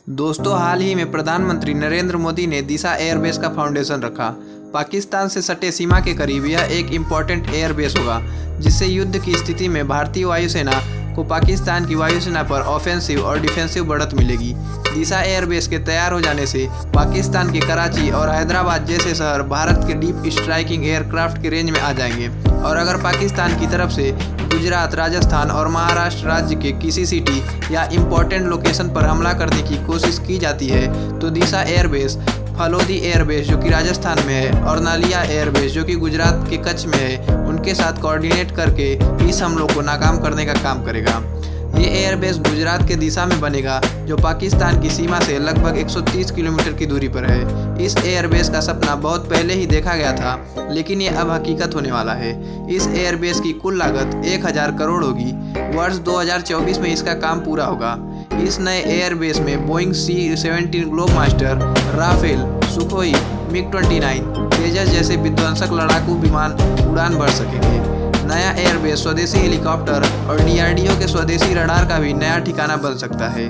दोस्तों, हाल ही में प्रधानमंत्री नरेंद्र मोदी ने दिशा एयरबेस का फाउंडेशन रखा। पाकिस्तान से सटे सीमा के करीब यह एक इम्पोर्टेंट एयरबेस होगा, जिससे युद्ध की स्थिति में भारतीय वायुसेना को पाकिस्तान की वायुसेना पर ऑफेंसिव और डिफेंसिव बढ़त मिलेगी। दिशा एयरबेस के तैयार हो जाने से पाकिस्तान के कराची और हैदराबाद जैसे शहर भारत के डीप स्ट्राइकिंग एयरक्राफ्ट के रेंज में आ जाएंगे। और अगर पाकिस्तान की तरफ से गुजरात, राजस्थान और महाराष्ट्र राज्य के किसी सिटी या इम्पोर्टेंट लोकेशन पर हमला करने की कोशिश की जाती है, तो दिशा एयरबेस, फलोदी एयरबेस जो कि राजस्थान में है और नालिया एयरबेस जो कि गुजरात के कच्छ में है, उनके साथ कोऑर्डिनेट करके इस हमलों को नाकाम करने का काम करेगा। ये एयरबेस गुजरात के दिशा में बनेगा, जो पाकिस्तान की सीमा से लगभग 130 किलोमीटर की दूरी पर है। इस एयरबेस का सपना बहुत पहले ही देखा गया था, लेकिन ये अब हकीकत होने वाला है। इस एयरबेस की कुल लागत 1000 करोड़ होगी। वर्ष 2024 में इसका काम पूरा होगा। इस नए एयरबेस में Boeing C-17 Globemaster, Rafale, Sukhoi, MiG-29, Tejas जैसे विध्वंसक लड़ाकू विमान उड़ान भर सकेंगे। नया एयरबेस स्वदेशी हेलीकॉप्टर और DRDO के स्वदेशी रडार का भी नया ठिकाना बन सकता है।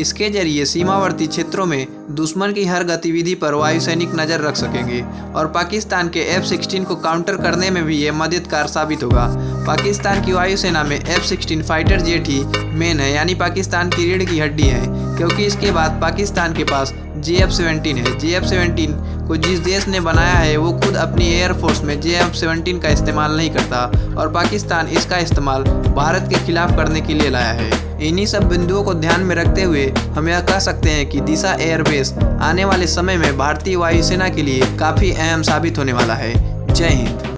इसके जरिए सीमावर्ती क्षेत्रों में दुश्मन की हर गतिविधि पर वायुसैनिक नज़र रख सकेंगे और पाकिस्तान के F-16 को काउंटर करने में भी ये मददगार साबित होगा। पाकिस्तान की वायुसेना में F-16 फाइटर जेट ही मेन है, यानी पाकिस्तान की रीढ़ की हड्डी है, क्योंकि इसके बाद पाकिस्तान के पास JF-17 है। JF-17 को जिस देश ने बनाया है वो खुद अपनी एयरफोर्स में JF-17 का इस्तेमाल नहीं करता और पाकिस्तान इसका इस्तेमाल भारत के खिलाफ करने के लिए लाया है। इन्हीं सब बिंदुओं को ध्यान में रखते हुए हम यह कह सकते हैं कि दिशा एयरबेस आने वाले समय में भारतीय वायुसेना के लिए काफ़ी अहम साबित होने वाला है। जय हिंद।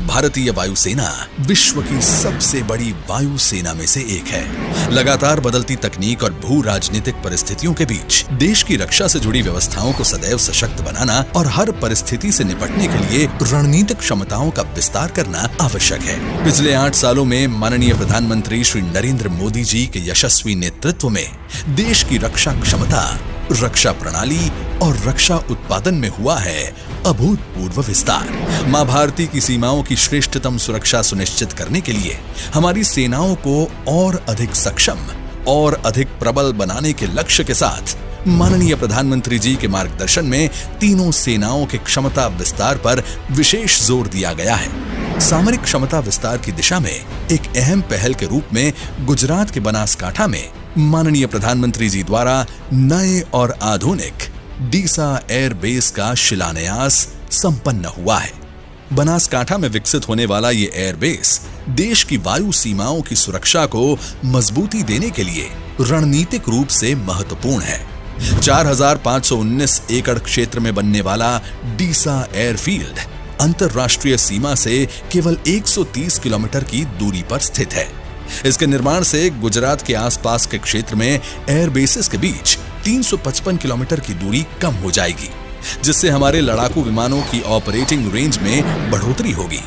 भारतीय वायुसेना विश्व की सबसे बड़ी वायुसेना में से एक है। लगातार बदलती तकनीक और भू राजनीतिक परिस्थितियों के बीच देश की रक्षा से जुड़ी व्यवस्थाओं को सदैव सशक्त बनाना और हर परिस्थिति से निपटने के लिए रणनीतिक क्षमताओं का विस्तार करना आवश्यक है। पिछले 8 सालों में माननीय प्रधानमंत्री श्री नरेंद्र मोदी जी के यशस्वी नेतृत्व में देश की रक्षा क्षमता, रक्षा प्रणाली और रक्षा उत्पादन में हुआ है अभूतपूर्व विस्तार। मां भारती की सीमाओं की श्रेष्ठतम सुरक्षा सुनिश्चित करने के लिए हमारी सेनाओं को और अधिक सक्षम और अधिक प्रबल बनाने के लक्ष्य के साथ माननीय प्रधानमंत्री जी के मार्गदर्शन में तीनों सेनाओं के क्षमता विस्तार पर विशेष जोर दिया गया है। सामरिक क्षमता विस्तार की दिशा में एक अहम पहल के रूप में गुजरात के बनासकांठा में माननीय प्रधानमंत्री जी द्वारा नए और आधुनिक दिशा एयरबेस का शिलान्यास संपन्न हुआ है। बनासकांठा में विकसित होने वाला ये एयरबेस देश की वायु सीमाओं की सुरक्षा को मजबूती देने के लिए रणनीतिक रूप से महत्वपूर्ण है। 4519 एकड़ क्षेत्र में बनने वाला दिशा एयरफील्ड अंतरराष्ट्रीय सीमा से केवल 130 किलोमीटर की दूरी पर स्थित है। इसके निर्माण से गुजरात के आसपास के क्षेत्र में एयरबेसेस के बीच 355 किलोमीटर की दूरी कम हो जाएगी, जिससे हमारे लड़ाकू विमानों की ऑपरेटिंग रेंज में बढ़ोतरी होगी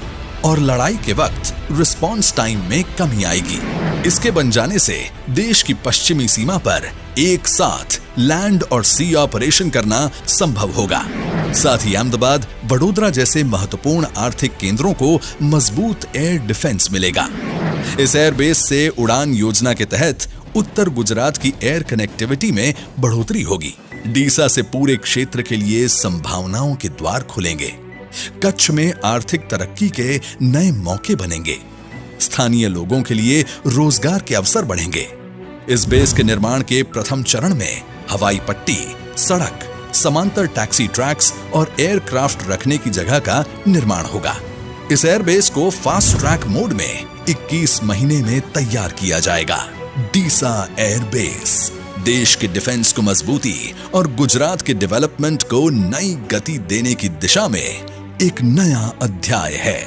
और लड़ाई के वक्त रिस्पॉन्स टाइम में कमी आएगी। इसके बन जाने से देश की पश्चिमी सीमा पर एक साथ लैंड और सी ऑपरेशन करना संभव होगा। साथ ही अहमदाबाद, वडोदरा जैसे महत्वपूर्ण आर्थिक केंद्रों को मजबूत एयर डिफेंस मिलेगा। इस एयरबेस से उड़ान योजना के तहत उत्तर गुजरात की एयर कनेक्टिविटी में बढ़ोतरी होगी। डीसा से पूरे क्षेत्र के लिए संभावनाओं के द्वार खुलेंगे। कच्छ में आर्थिक तरक्की के नए मौके बनेंगे। स्थानीय लोगों के लिए रोजगार के अवसर बढ़ेंगे। इस बेस के निर्माण के प्रथम चरण में हवाई पट्टी, सड़क, समांतर टैक्सी ट्रैक्स और एयरक्राफ्ट रखने की जगह का निर्माण होगा। इस एयरबेस को फास्ट ट्रैक मोड में 21 महीने में तैयार किया जाएगा। दिशा एयरबेस देश के डिफेंस को मजबूती और गुजरात के डेवलपमेंट को नई गति देने की दिशा में एक नया अध्याय है।